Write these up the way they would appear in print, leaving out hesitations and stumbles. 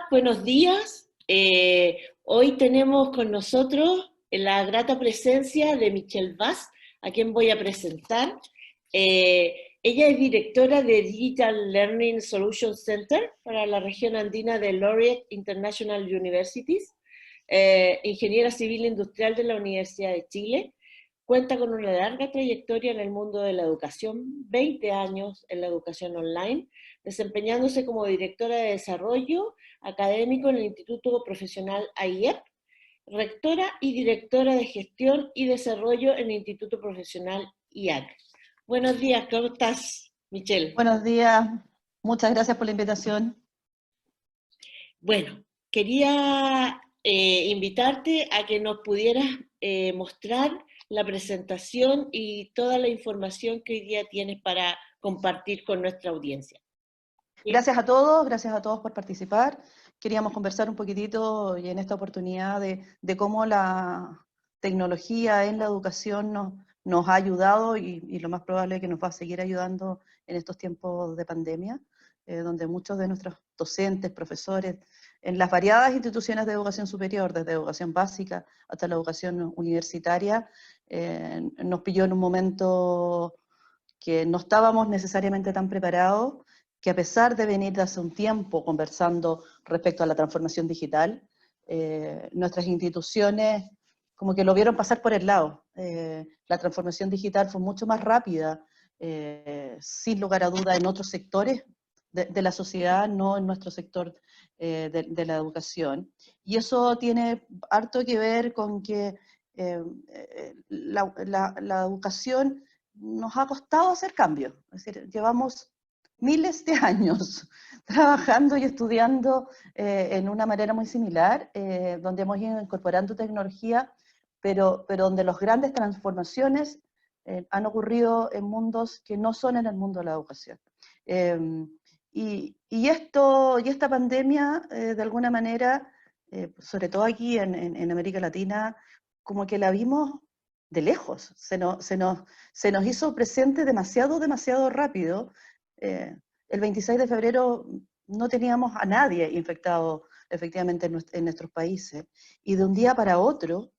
buenos días. Hoy tenemos con nosotros la grata presencia de Michelle Bass, a quien voy a presentar. Ella es directora de Digital Learning Solutions Center para la región andina de Laureate International Universities, ingeniera civil industrial de la Universidad de Chile. Cuenta con una larga trayectoria en el mundo de la educación, 20 años en la educación online, desempeñándose como directora de desarrollo académico en el Instituto Profesional AIEP, rectora y directora de gestión y desarrollo en el Instituto Profesional IAC. Buenos días, ¿cómo estás, Michelle? Buenos días, muchas gracias por la invitación. Bueno, quería invitarte a que nos pudieras mostrar la presentación y toda la información que hoy día tienes para compartir con nuestra audiencia. Gracias a todos por participar. Queríamos conversar un poquitito y en esta oportunidad de cómo la tecnología en la educación nos ha ayudado y lo más probable es que nos va a seguir ayudando en estos tiempos de pandemia, donde muchos de nuestros docentes, profesores, en las variadas instituciones de educación superior, desde educación básica hasta la educación universitaria, nos pilló en un momento que no estábamos necesariamente tan preparados, que a pesar de venir de hace un tiempo conversando respecto a la transformación digital, nuestras instituciones como que lo vieron pasar por el lado. La transformación digital fue mucho más rápida, sin lugar a duda, en otros sectores de la sociedad, no en nuestro sector de la educación. Y eso tiene harto que ver con que la educación nos ha costado hacer cambios. Es decir, llevamos miles de años trabajando y estudiando en una manera muy similar, donde hemos ido incorporando tecnología, pero donde las grandes transformaciones han ocurrido en mundos que no son en el mundo de la educación. Y esta pandemia, de alguna manera, sobre todo aquí en América Latina, como que la vimos de lejos, se nos hizo presente demasiado rápido. El 26 de febrero no teníamos a nadie infectado efectivamente en nuestros países, y de un día para otro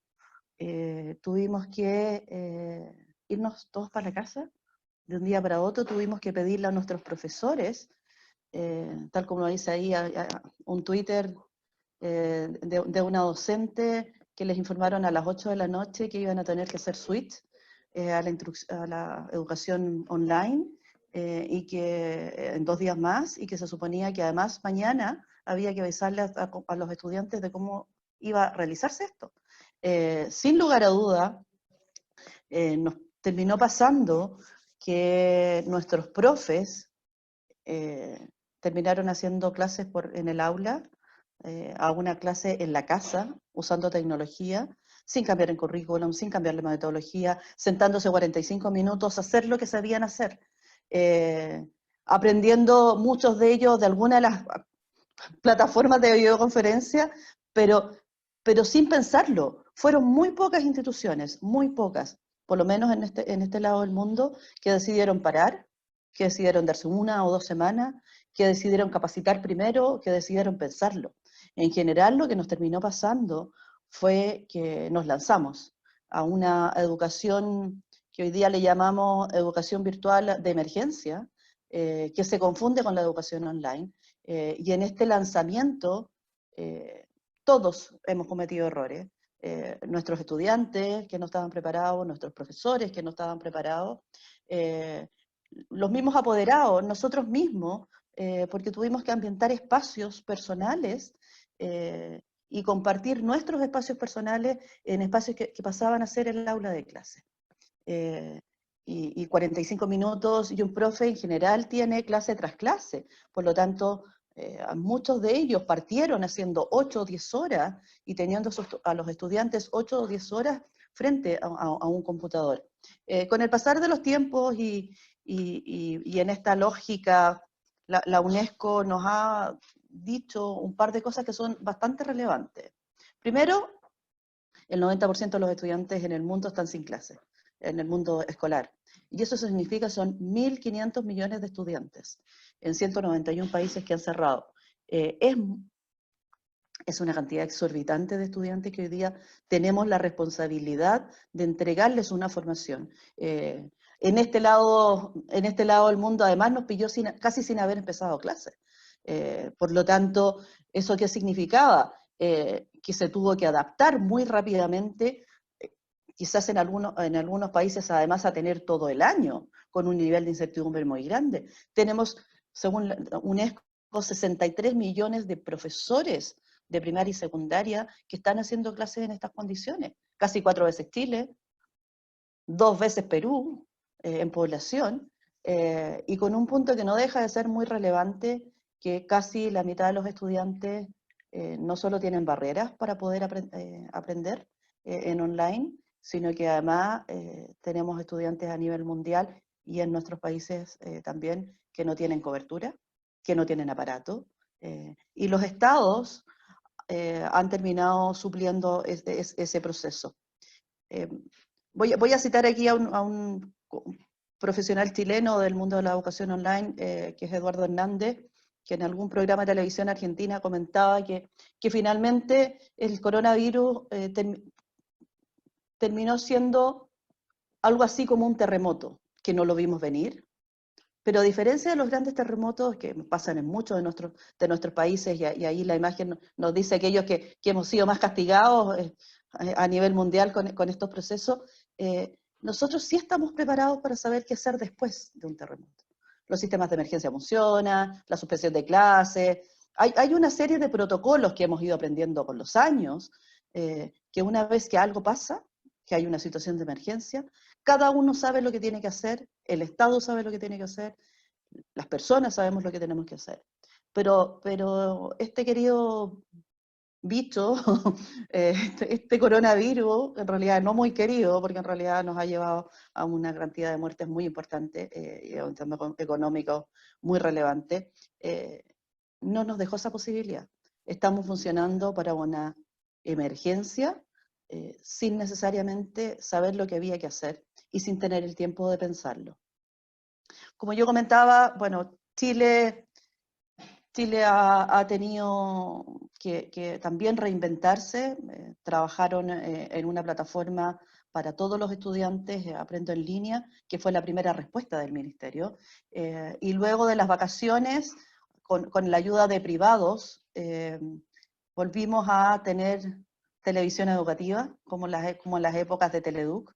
tuvimos que irnos todos para la casa. De un día para otro tuvimos que pedirle a nuestros profesores, tal como lo dice ahí un Twitter de una docente, que les informaron a las 8 de la noche que iban a tener que hacer switch a la educación online, y que en 2 días más, y que se suponía que además mañana había que avisarle a los estudiantes de cómo iba a realizarse esto. Sin lugar a duda, nos terminó pasando que nuestros profes terminaron haciendo clases en el aula, a una clase en la casa, usando tecnología, sin cambiar el currículum, sin cambiar la metodología, sentándose 45 minutos a hacer lo que sabían hacer, aprendiendo muchos de ellos de alguna de las plataformas de videoconferencia, pero sin pensarlo. Fueron muy pocas instituciones, muy pocas, por lo menos en este lado del mundo, que decidieron parar, que decidieron darse 1 o 2 semanas, que decidieron capacitar primero, que decidieron pensarlo. En general, lo que nos terminó pasando fue que nos lanzamos a una educación que hoy día le llamamos educación virtual de emergencia, que se confunde con la educación online. Y en este lanzamiento, todos hemos cometido errores. Nuestros estudiantes que no estaban preparados, nuestros profesores que no estaban preparados, los mismos apoderados, nosotros mismos, porque tuvimos que ambientar espacios personales y compartir nuestros espacios personales en espacios que pasaban a ser el aula de clase. Y 45 minutos, y un profe en general tiene clase tras clase, por lo tanto, muchos de ellos partieron haciendo 8 o 10 horas y teniendo a los estudiantes 8 o 10 horas frente a un computador. Con el pasar de los tiempos y en esta lógica, la UNESCO nos ha dicho un par de cosas que son bastante relevantes. Primero, el 90% de los estudiantes en el mundo están sin clase, en el mundo escolar. Y eso significa son 1.500 millones de estudiantes en 191 países que han cerrado. Es Es una cantidad exorbitante de estudiantes que hoy día tenemos la responsabilidad de entregarles una formación. En este lado del mundo, además, nos pilló casi sin haber empezado clases. Por lo tanto, ¿eso qué significaba? Que se tuvo que adaptar muy rápidamente, quizás en algunos países además a tener todo el año, con un nivel de incertidumbre muy grande. Tenemos, según la UNESCO, 63 millones de profesores de primaria y secundaria que están haciendo clases en estas condiciones. Casi 4 veces Chile, 2 veces Perú en población, y con un punto que no deja de ser muy relevante, que casi la mitad de los estudiantes no solo tienen barreras para poder aprender en online, sino que además tenemos estudiantes a nivel mundial y en nuestros países también que no tienen cobertura, que no tienen aparato, y los estados han terminado supliendo ese proceso. Voy a citar aquí a un profesional chileno del mundo de la educación online, que es Eduardo Hernández, que en algún programa de televisión argentina comentaba que finalmente el coronavirus terminó siendo algo así como un terremoto, que no lo vimos venir. Pero a diferencia de los grandes terremotos que pasan en muchos de nuestros países, y ahí la imagen nos dice aquellos que hemos sido más castigados a nivel mundial con estos procesos, nosotros sí estamos preparados para saber qué hacer después de un terremoto. Los sistemas de emergencia funcionan, la suspensión de clases, hay una serie de protocolos que hemos ido aprendiendo con los años, que una vez que algo pasa, que hay una situación de emergencia, cada uno sabe lo que tiene que hacer, el Estado sabe lo que tiene que hacer, las personas sabemos lo que tenemos que hacer. Pero este querido bicho, este coronavirus, en realidad no muy querido, porque en realidad nos ha llevado a una cantidad de muertes muy importante y a un tema económico muy relevante, no nos dejó esa posibilidad. Estamos funcionando para una emergencia sin necesariamente saber lo que había que hacer y sin tener el tiempo de pensarlo. Como yo comentaba, bueno, Chile ha tenido que también reinventarse. Trabajaron en una plataforma para todos los estudiantes, Aprendo en Línea, que fue la primera respuesta del ministerio. Y luego de las vacaciones, con la ayuda de privados, volvimos a tener televisión educativa, como en las épocas de Teleduc.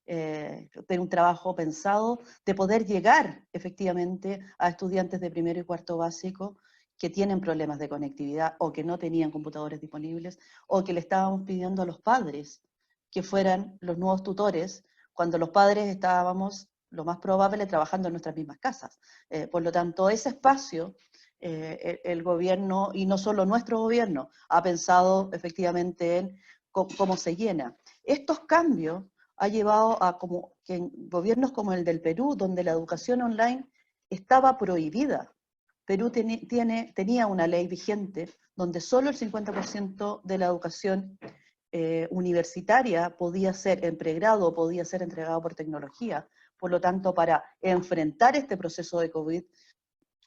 De un trabajo pensado de poder llegar efectivamente a estudiantes de primero y cuarto básico que tienen problemas de conectividad o que no tenían computadores disponibles o que le estábamos pidiendo a los padres que fueran los nuevos tutores cuando los padres estábamos, lo más probable, trabajando en nuestras mismas casas. Por lo tanto, ese espacio, el gobierno, y no solo nuestro gobierno, ha pensado efectivamente en cómo se llena. Estos cambios ha llevado a que en gobiernos como el del Perú, donde la educación online estaba prohibida. Perú tenía una ley vigente donde solo el 50% de la educación universitaria podía ser en pregrado, podía ser entregado por tecnología. Por lo tanto, para enfrentar este proceso de COVID,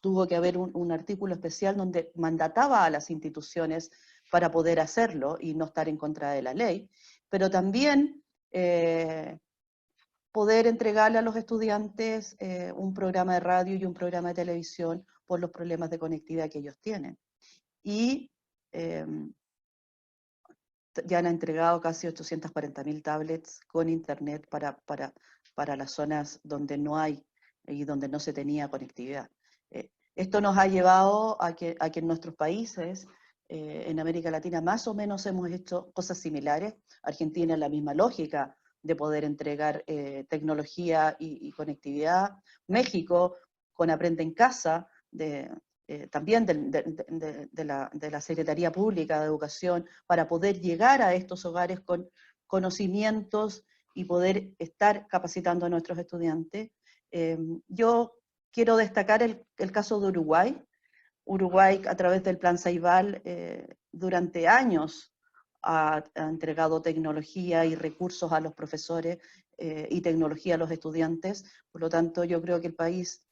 tuvo que haber un artículo especial donde mandataba a las instituciones para poder hacerlo y no estar en contra de la ley, pero también poder entregarle a los estudiantes un programa de radio y un programa de televisión por los problemas de conectividad que ellos tienen. Y ya han entregado casi 840.000 tablets con internet para las zonas donde no hay y donde no se tenía conectividad. Esto nos ha llevado a que en nuestros países, en América Latina, más o menos hemos hecho cosas similares. Argentina en la misma lógica de poder entregar tecnología y conectividad. México con Aprende en Casa, también de la Secretaría Pública de Educación, para poder llegar a estos hogares con conocimientos y poder estar capacitando a nuestros estudiantes. Yo quiero destacar el caso de Uruguay. Uruguay, a través del Plan Ceibal, durante años ha entregado tecnología y recursos a los profesores y tecnología a los estudiantes. Por lo tanto, yo creo que el país,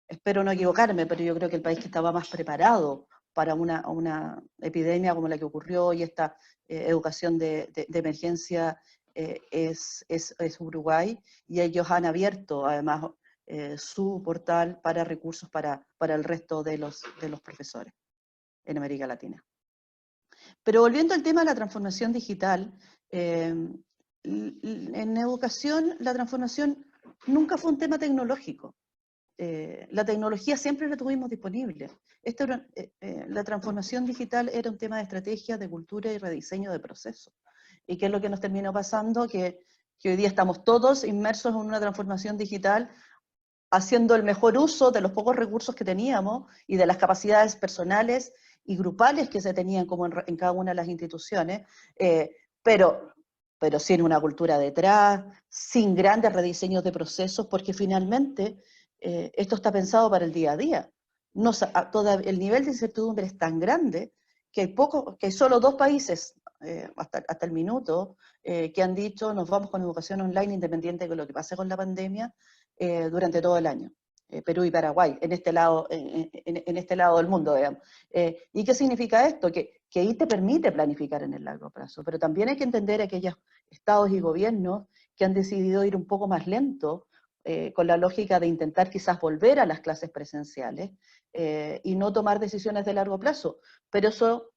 espero no equivocarme, pero yo creo que el país que estaba más preparado para una epidemia como la que ocurrió, y esta educación de emergencia es Uruguay, y ellos han abierto además su portal para recursos para el resto de los profesores en América Latina. Pero volviendo al tema de la transformación digital, en educación la transformación nunca fue un tema tecnológico. La tecnología siempre la tuvimos disponible. La transformación digital era un tema de estrategia, de cultura y rediseño de procesos. ¿Y qué es lo que nos terminó pasando? Que hoy día estamos todos inmersos en una transformación digital, haciendo el mejor uso de los pocos recursos que teníamos y de las capacidades personales y grupales que se tenían como en cada una de las instituciones, pero sin una cultura detrás, sin grandes rediseños de procesos, porque finalmente esto está pensado para el día a día. El nivel de incertidumbre es tan grande que hay solo 2 países hasta el minuto que han dicho nos vamos con educación online independiente de lo que pase con la pandemia durante todo el año. Perú y Paraguay, en este lado del mundo, digamos. ¿Y qué significa esto? Que ahí te permite planificar en el largo plazo, pero también hay que entender aquellos estados y gobiernos que han decidido ir un poco más lento, con la lógica de intentar quizás volver a las clases presenciales y no tomar decisiones de largo plazo, pero eso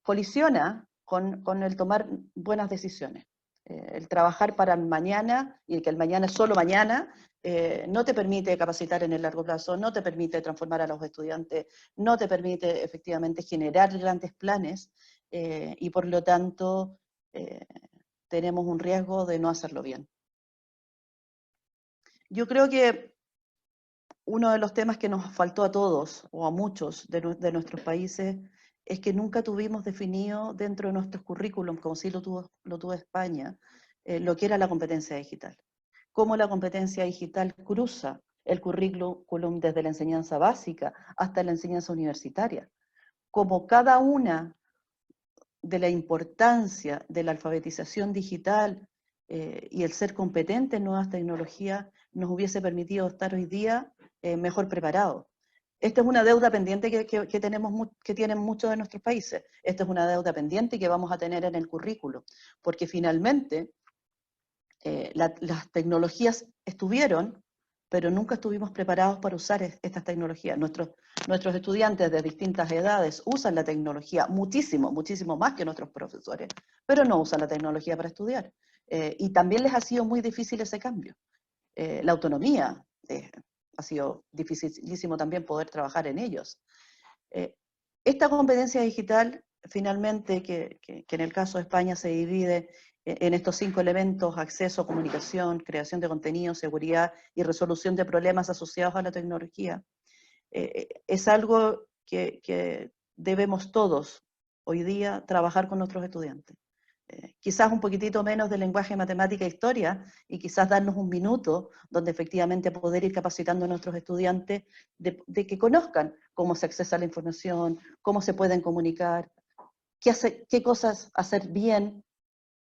colisiona con el tomar buenas decisiones. El trabajar para el mañana, y que el mañana es solo mañana, no te permite capacitar en el largo plazo, no te permite transformar a los estudiantes, no te permite efectivamente generar grandes planes, y por lo tanto tenemos un riesgo de no hacerlo bien. Yo creo que uno de los temas que nos faltó a todos, o a muchos de nuestros países, es que nunca tuvimos definido dentro de nuestros currículums, como sí lo tuvo España, lo que era la competencia digital. Cómo la competencia digital cruza el currículum desde la enseñanza básica hasta la enseñanza universitaria. Como cada una de la importancia de la alfabetización digital y el ser competente en nuevas tecnologías nos hubiese permitido estar hoy día mejor preparados. Esta es una deuda pendiente que tienen muchos de nuestros países. Esta es una deuda pendiente que vamos a tener en el currículo, porque finalmente las tecnologías estuvieron, pero nunca estuvimos preparados para usar estas tecnologías. Nuestros estudiantes de distintas edades usan la tecnología muchísimo, muchísimo más que nuestros profesores, pero no usan la tecnología para estudiar. Y también les ha sido muy difícil ese cambio. La autonomía, ha sido dificilísimo también poder trabajar en ellos. Esta competencia digital, finalmente, que en el caso de España se divide en estos 5 elementos: acceso, comunicación, creación de contenido, seguridad y resolución de problemas asociados a la tecnología, es algo que debemos todos hoy día trabajar con nuestros estudiantes. Quizás un poquitito menos de lenguaje, matemática e historia, y quizás darnos un minuto donde efectivamente poder ir capacitando a nuestros estudiantes de que conozcan cómo se accesa a la información, cómo se pueden comunicar, qué cosas hacer bien,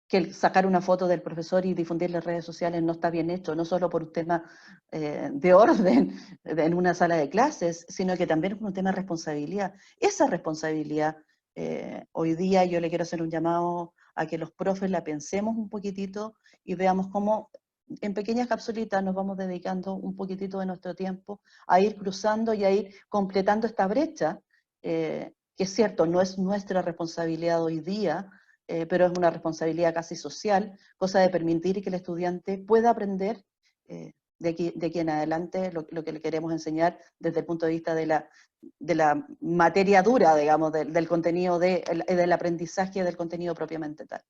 que sacar una foto del profesor y difundirla en redes sociales no está bien hecho, no solo por un tema de orden en una sala de clases, sino que también es un tema de responsabilidad. Esa responsabilidad, hoy día yo le quiero hacer un llamado a que los profes la pensemos un poquitito y veamos cómo en pequeñas capsulitas nos vamos dedicando un poquitito de nuestro tiempo a ir cruzando y a ir completando esta brecha, que es cierto, no es nuestra responsabilidad hoy día, pero es una responsabilidad casi social, cosa de permitir que el estudiante pueda aprender de aquí en adelante lo que le queremos enseñar desde el punto de vista de la materia dura, digamos, del contenido, del aprendizaje del contenido propiamente tal.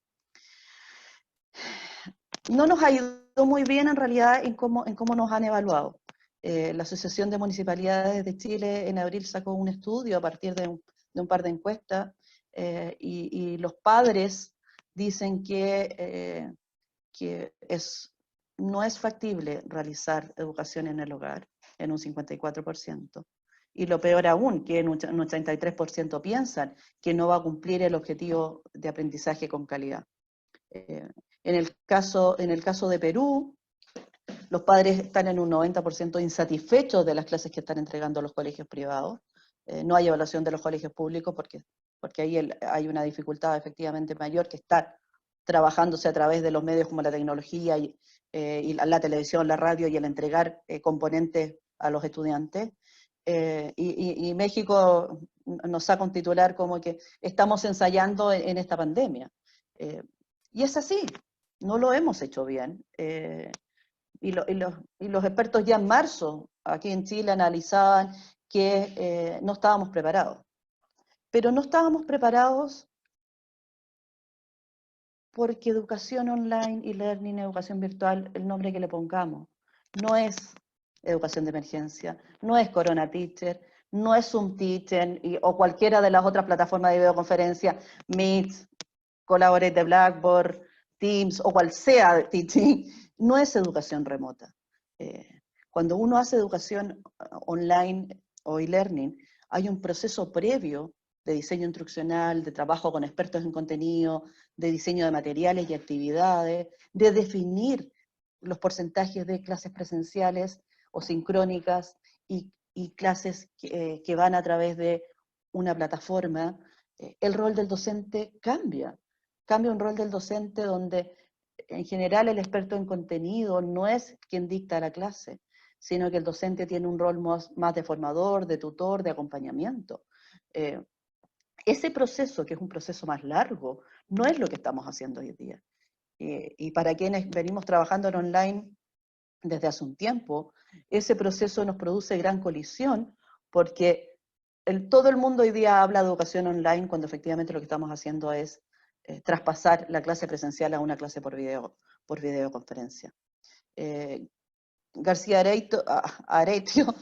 No nos ha ido muy bien en realidad en cómo nos han evaluado. La Asociación de Municipalidades de Chile en abril sacó un estudio a partir de un par de encuestas, y los padres dicen que no es factible realizar educación en el hogar, en un 54%. Y lo peor aún, que en un 83% piensan que no va a cumplir el objetivo de aprendizaje con calidad. En el caso de Perú, los padres están en un 90% insatisfechos de las clases que están entregando los colegios privados. no hay evaluación de los colegios públicos porque ahí hay una dificultad efectivamente mayor que está trabajándose a través de los medios como la tecnología y la televisión, la radio y el entregar componentes a los estudiantes. Y México nos saca un titular como que estamos ensayando en esta pandemia. Y es así, no lo hemos hecho bien. Y los expertos ya en marzo, aquí en Chile, analizaban que no estábamos preparados. Pero no estábamos preparados porque educación online y learning, educación virtual, el nombre que le pongamos, no es educación de emergencia, no es Corona Teacher, no es Zoom Teacher o cualquiera de las otras plataformas de videoconferencia, Meet, Collaborate de Blackboard, Teams o cual sea teaching, no es educación remota. Cuando uno hace educación online o e-learning, hay un proceso previo de diseño instruccional, de trabajo con expertos en contenido, de diseño de materiales y actividades, de definir los porcentajes de clases presenciales o sincrónicas y clases que van a través de una plataforma. El rol del docente cambia un rol del docente donde en general el experto en contenido no es quien dicta la clase, sino que el docente tiene un rol más de formador, de tutor, de acompañamiento. Ese proceso, que es un proceso más largo, no es lo que estamos haciendo hoy día. Y para quienes venimos trabajando en online desde hace un tiempo, ese proceso nos produce gran colisión, porque todo el mundo hoy día habla de educación online cuando efectivamente lo que estamos haciendo es traspasar la clase presencial a una clase por videoconferencia. García Aretio,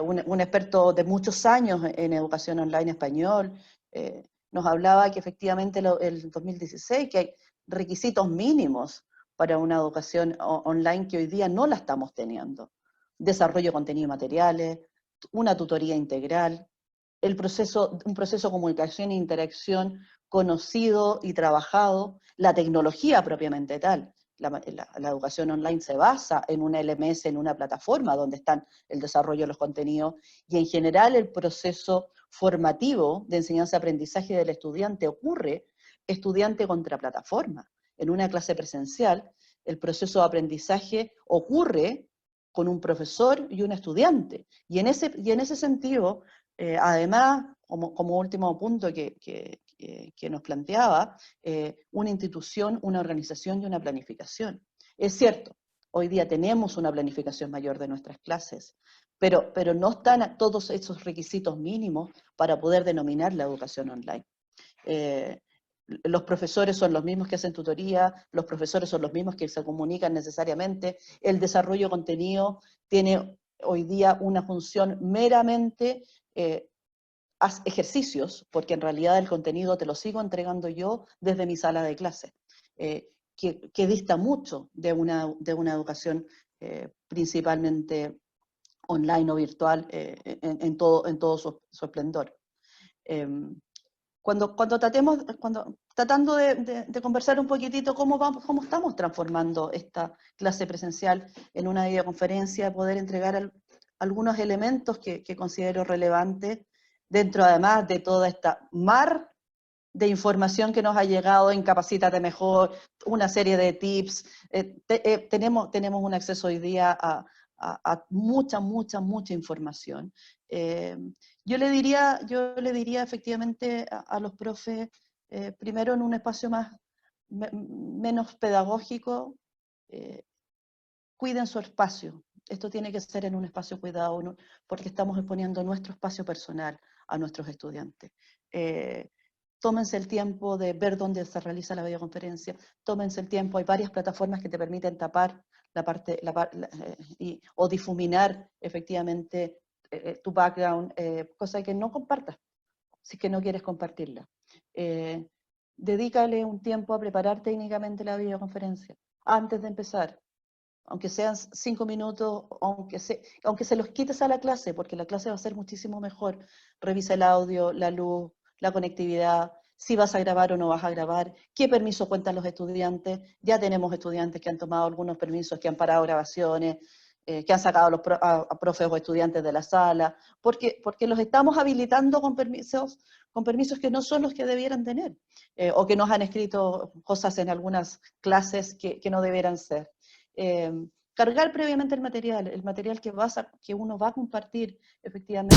un experto de muchos años en educación online español, nos hablaba que efectivamente el 2016 que hay requisitos mínimos para una educación online que hoy día no la estamos teniendo. Desarrollo de contenido y materiales, una tutoría integral, un proceso de comunicación e interacción conocido y trabajado, la tecnología propiamente tal. La educación online se basa en una LMS, en una plataforma donde están el desarrollo de los contenidos y en general el proceso formativo de enseñanza-aprendizaje del estudiante ocurre estudiante contra plataforma. En una clase presencial, el proceso de aprendizaje ocurre con un profesor y un estudiante. Y en ese sentido, además, como último punto que nos planteaba, una institución, una organización y una planificación. Es cierto, hoy día tenemos una planificación mayor de nuestras clases, pero no están todos esos requisitos mínimos para poder denominar la educación online. Los profesores son los mismos que hacen tutoría, los profesores son los mismos que se comunican necesariamente, el desarrollo de contenido tiene hoy día una función meramente haz ejercicios, porque en realidad el contenido te lo sigo entregando yo desde mi sala de clase, que dista mucho de una educación principalmente online o virtual en todo su esplendor. Tratando de conversar un poquitito cómo estamos transformando esta clase presencial en una videoconferencia, poder entregar algunos elementos que considero relevantes dentro además de toda esta mar de información que nos ha llegado en Capacítate Mejor, una serie de tips. Tenemos un acceso hoy día a mucha información. Yo le diría efectivamente a los profes, primero en un espacio menos pedagógico, cuiden su espacio. Esto tiene que ser en un espacio cuidado, porque estamos exponiendo nuestro espacio personal a nuestros estudiantes. Tómense el tiempo de ver dónde se realiza la videoconferencia, tómense el tiempo, hay varias plataformas que te permiten tapar o difuminar efectivamente tu background, cosa que no compartas, si es que no quieres compartirla. Dedícale un tiempo a preparar técnicamente la videoconferencia, antes de empezar, aunque sean 5 minutos, aunque se los quites a la clase, porque la clase va a ser muchísimo mejor. Revisa el audio, la luz, la conectividad, si vas a grabar o no vas a grabar, qué permiso cuentan los estudiantes. Ya tenemos estudiantes que han tomado algunos permisos, que han parado grabaciones. que han sacado a profes o estudiantes de la sala, porque los estamos habilitando con permisos que no son los que debieran tener, o que nos han escrito cosas en algunas clases que no debieran ser. Cargar previamente el material que uno va a compartir, efectivamente.